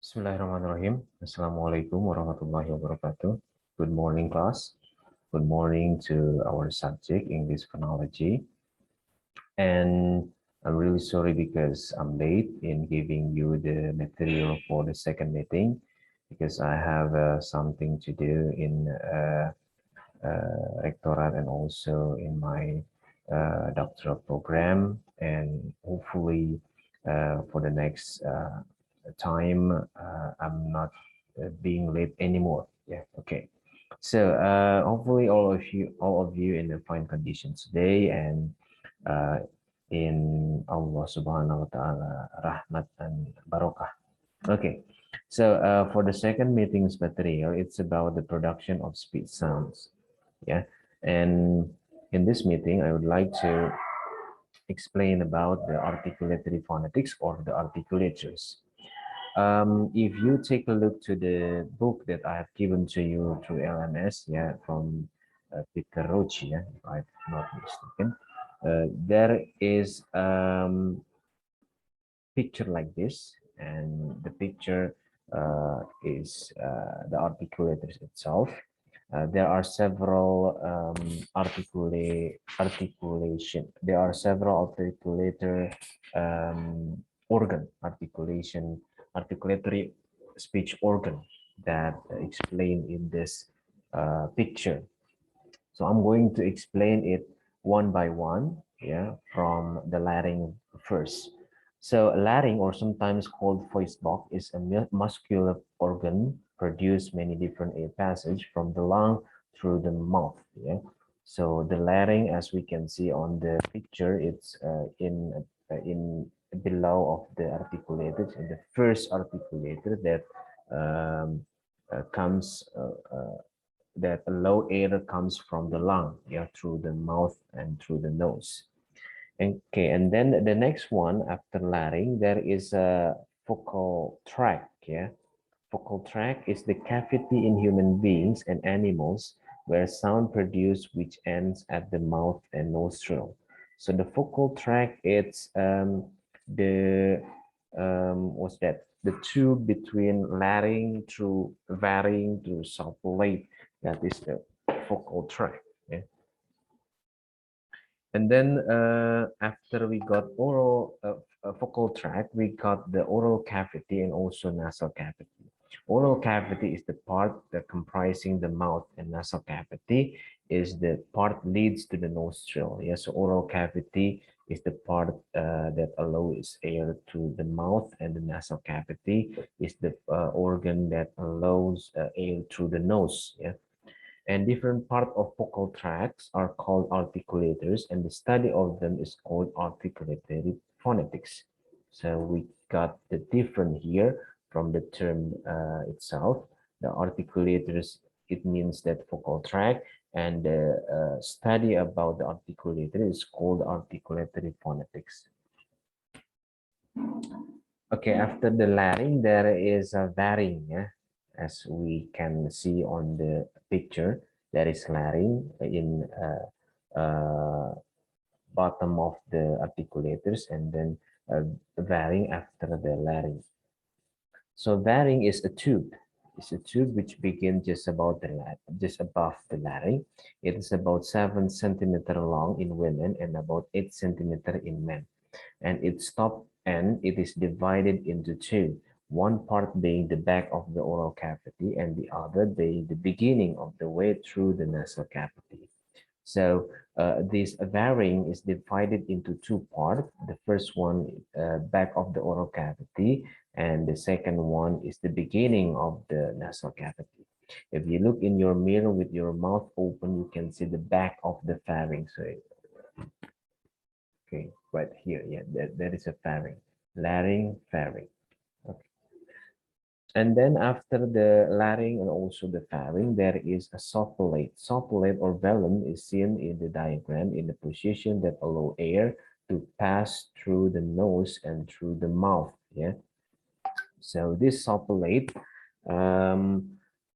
Bismillahirrahmanirrahim. Assalamualaikum warahmatullahi wabarakatuh. Good morning, class. Good morning to our subject, English Phonology. And I'm really sorry because I'm late in giving you the material for the second meeting because I have something to do in rectorate and also in my doctoral program. And hopefully for the next time, I'm not being late anymore. Yeah, okay. So hopefully all of you in the fine conditions today and uh, in Allah Subhanahu wa Taala rahmat and barakah. Okay, so for the second meeting's material, it's about the production of speech sounds. Yeah, and in this meeting, I would like to explain about the articulatory phonetics or the articulators. If you take a look to the book that I have given to you through LMS, yeah, from Peter Roach, yeah, if I'm not mistaken, there is picture like this, and the picture is the articulators itself. There are several articulation. There are several articulator articulatory speech organ that explained in this picture. So I'm going to explain it one by one, yeah, from the larynx first. So larynx, or sometimes called voice box, is a muscular organ produce many different air passage from the lung through the mouth. Yeah. So the larynx, as we can see on the picture, it's in below of the articulated, in the first articulator that comes that a low air comes from the lung, yeah, through the mouth and through the nose. Okay, and then the next one after larynx, there is a vocal tract, yeah. Vocal tract is the cavity in human beings and animals where sound produced which ends at the mouth and nostril. So the vocal tract, it's the what's that? The tube between larynx through varying to sulfate. That is the vocal tract. Yeah. And then after we got oral vocal tract, we got the oral cavity and also nasal cavity. Oral cavity is the part that comprising the mouth, and nasal cavity is the part leads to the nostril. Yes, so oral cavity is the part that allows air to the mouth, and the nasal cavity is the organ that allows air through the nose. Yeah, and different parts of vocal tracts are called articulators, and the study of them is called articulatory phonetics. So we got the different here from the term itself. The articulators, it means that vocal tract, and the study about the articulator is called articulatory phonetics. Okay, after the larynx, there is a varying, yeah? As we can see on the picture, there is larynx in bottom of the articulators, and then varying after the larynx. So varying is a tube. It's a tube which begins just above the larynx. It is about 7 centimeter long in women and about 8 centimeter in men. And its top end, it is divided into two, one part being the back of the oral cavity and the other being the beginning of the way through the nasal cavity. So this varying is divided into two parts. The first one, back of the oral cavity, and the second one is the beginning of the nasal cavity. If you look in your mirror with your mouth open, you can see the back of the pharynx. So, okay, right here, yeah, that is a pharynx, larynx, pharynx. Okay. And then after the larynx and also the pharynx, there is a soffulate. Soffulate or velum is seen in the diagram in the position that allow air to pass through the nose and through the mouth. Yeah. So this soffulate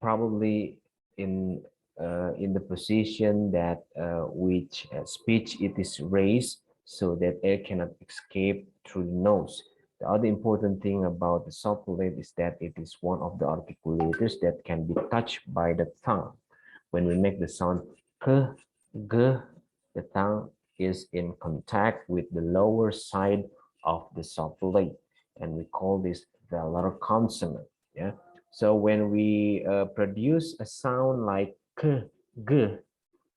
probably in the position that which speech it is raised so that air cannot escape through the nose. The other important thing about the soft palate is that it is one of the articulators that can be touched by the tongue. When we make the sound k, g, the tongue is in contact with the lower side of the soft palate, and we call this velar consonant. Yeah. So when we produce a sound like k, g,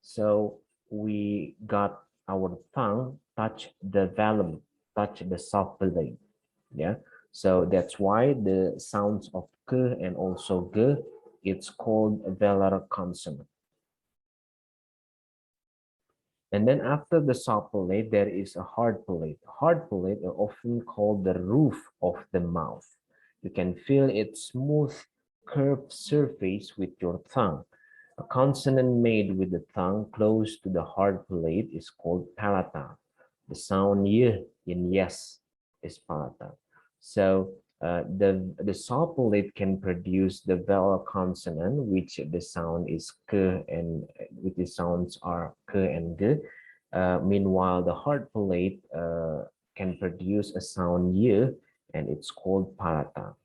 so we got our tongue touch the velum, touch the soft palate. Yeah. So that's why the sounds of k and also g, it's called a velar consonant. And then after the soft palate, there is a hard palate. Hard palate are often called the roof of the mouth. You can feel its smooth, curved surface with your tongue. A consonant made with the tongue close to the hard palate is called palatal. The sound y in yes is palatal. So the soft palate can produce the vowel consonant, which the sound is k, and which the sounds are k and g. Meanwhile, the hard palate can produce a sound y, and it's called palatal.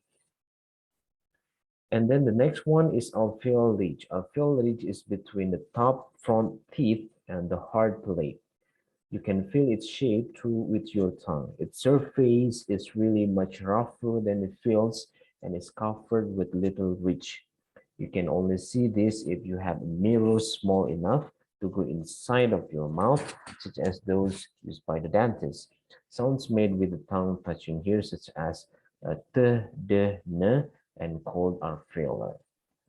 And then the next one is alveolar ridge. Alveolar ridge is between the top front teeth and the hard palate. You can feel its shape through with your tongue. Its surface is really much rougher than it feels and is covered with little ridge. You can only see this if you have a mirror small enough to go inside of your mouth, such as those used by the dentist. Sounds made with the tongue touching here, such as t, d, n, and called alveolar.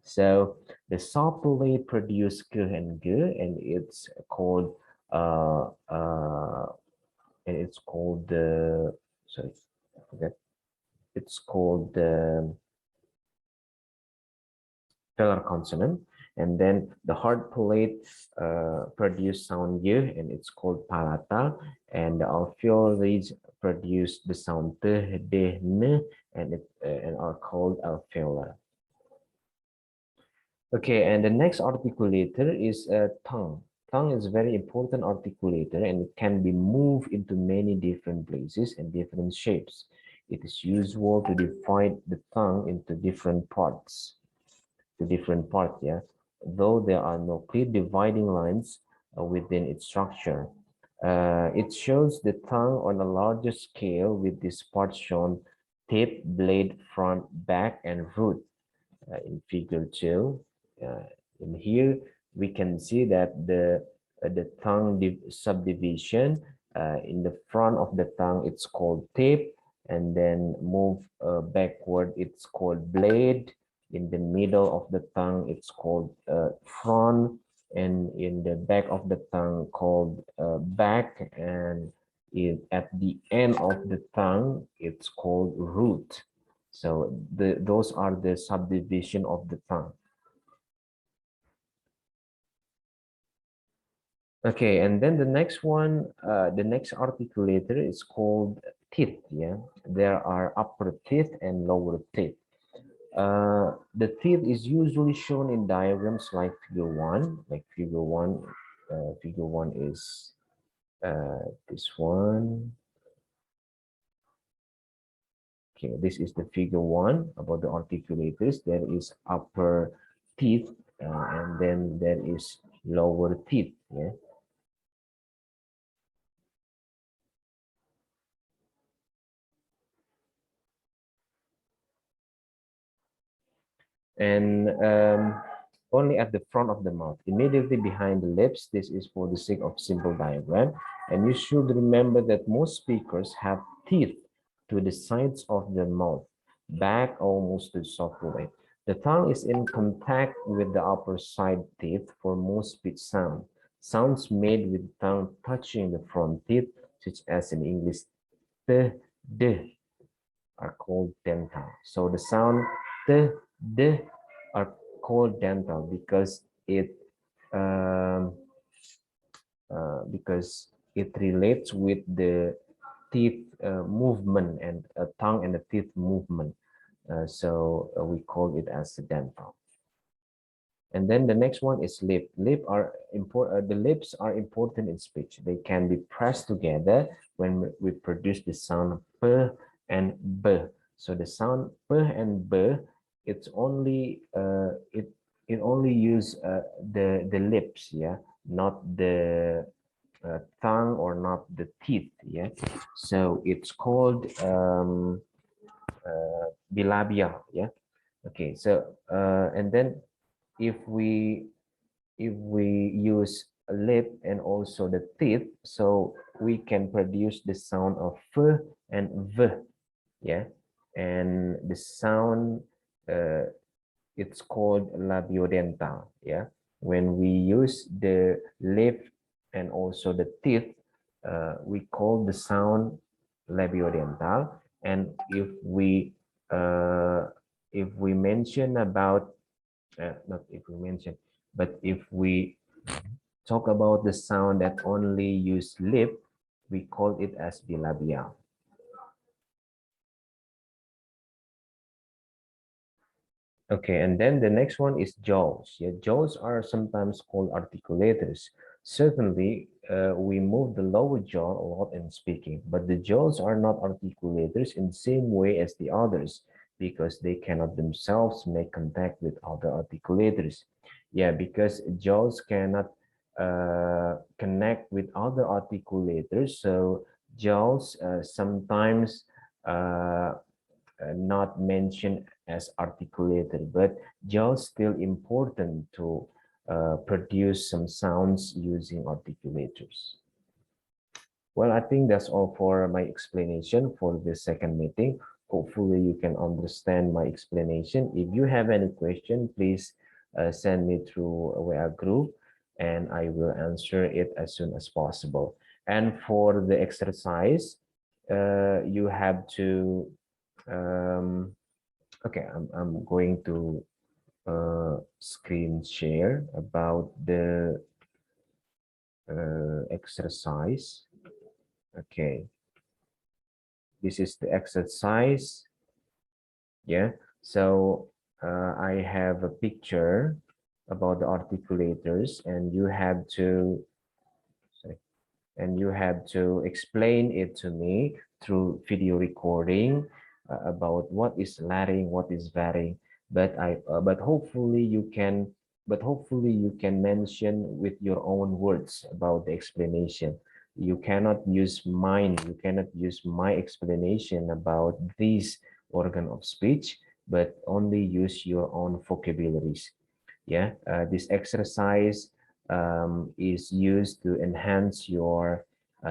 So the soft palate produce g and g, and it's called uh, uh, the sorry, I forget. It's called the velar consonant, and then the hard palate produce sound y, and it's called palata, and the alveolar ridge produce the sound t, d, n, and are called alveolar. Okay, and the next articulator is tongue. Tongue is a very important articulator, and it can be moved into many different places and different shapes. It is usual to divide the tongue into different parts, yeah, though there are no clear dividing lines within its structure. It shows the tongue on a larger scale with these parts shown: tip, blade, front, back, and root in figure 2. Uh, in here, we can see that the tongue subdivision in the front of the tongue, it's called tip, and then move backward, it's called blade. In the middle of the tongue, it's called front, and in the back of the tongue called back, and at the end of the tongue, it's called root. So those are the subdivision of the tongue. Okay, and then the next one, the next articulator is called teeth. Yeah, there are upper teeth and lower teeth. The teeth is usually shown in diagrams like figure 1. Like figure 1, figure 1 is this one. Okay, this is the figure 1 about the articulators. There is upper teeth, and then there is lower teeth. Yeah. And only at the front of the mouth, immediately behind the lips. This is for the sake of simple diagram. And you should remember that most speakers have teeth to the sides of the mouth, back almost to the soft palate. The tongue is in contact with the upper side teeth for most speech sound. Sounds made with the tongue touching the front teeth, such as in English, t, d, are called dental. So the sound t, d are called dental um, because it relates with the teeth movement and tongue and the teeth movement. So we call it as dental. And then the next one is lip. The lips are important in speech. They can be pressed together when we produce the sound p and b. So the sound p and b, it's only it only use the lips, yeah, not the tongue or not the teeth, yeah. So it's called bilabia, yeah. Okay, so and then if we use a lip and also the teeth, so we can produce the sound of f and v, yeah. And the sound uh, it's called labiodental, yeah. When we use the lip and also the teeth, we call the sound labiodental. And uh, if we mention about not if we mention, but if we talk about the sound that only use lip, we call it as bilabial. Okay, and then the next one is jaws. Yeah, jaws are sometimes called articulators. Certainly, we move the lower jaw a lot in speaking, but the jaws are not articulators in the same way as the others because they cannot themselves make contact with other articulators. Yeah, because jaws cannot connect with other articulators, so jaws sometimes not mentioned as articulator, but just still important to produce some sounds using articulators. Well, I think that's all for my explanation for the second meeting. Hopefully you can understand my explanation. If you have any question, please send me through our group and I will answer it as soon as possible. And for the exercise, you have to um, okay, I'm going to screen share about the exercise. Okay, this is the exercise. Yeah, so I have a picture about the articulators, and you have to explain it to me through video recording about what is laddering, what is varying. But hopefully you can mention with your own words about the explanation. You cannot use mine. You cannot use my explanation about this organ of speech, but only use your own vocabularies. Yeah, this exercise is used to enhance your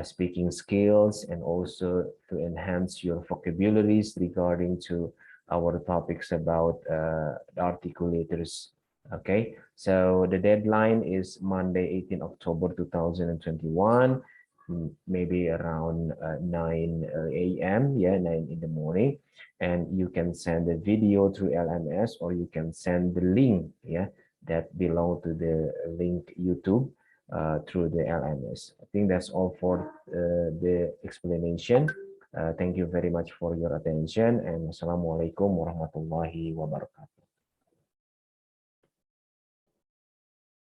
speaking skills and also to enhance your vocabularies regarding to our topics about the articulators. Okay, so the deadline is Monday, 18 October 2021, maybe around 9 a.m. Yeah, 9 in the morning. And you can send the video through LMS or you can send the link, yeah, that belong to the link YouTube through the LMS. I think that's all for the explanation. Thank you very much for your attention and Assalamualaikum warahmatullahi wabarakatuh.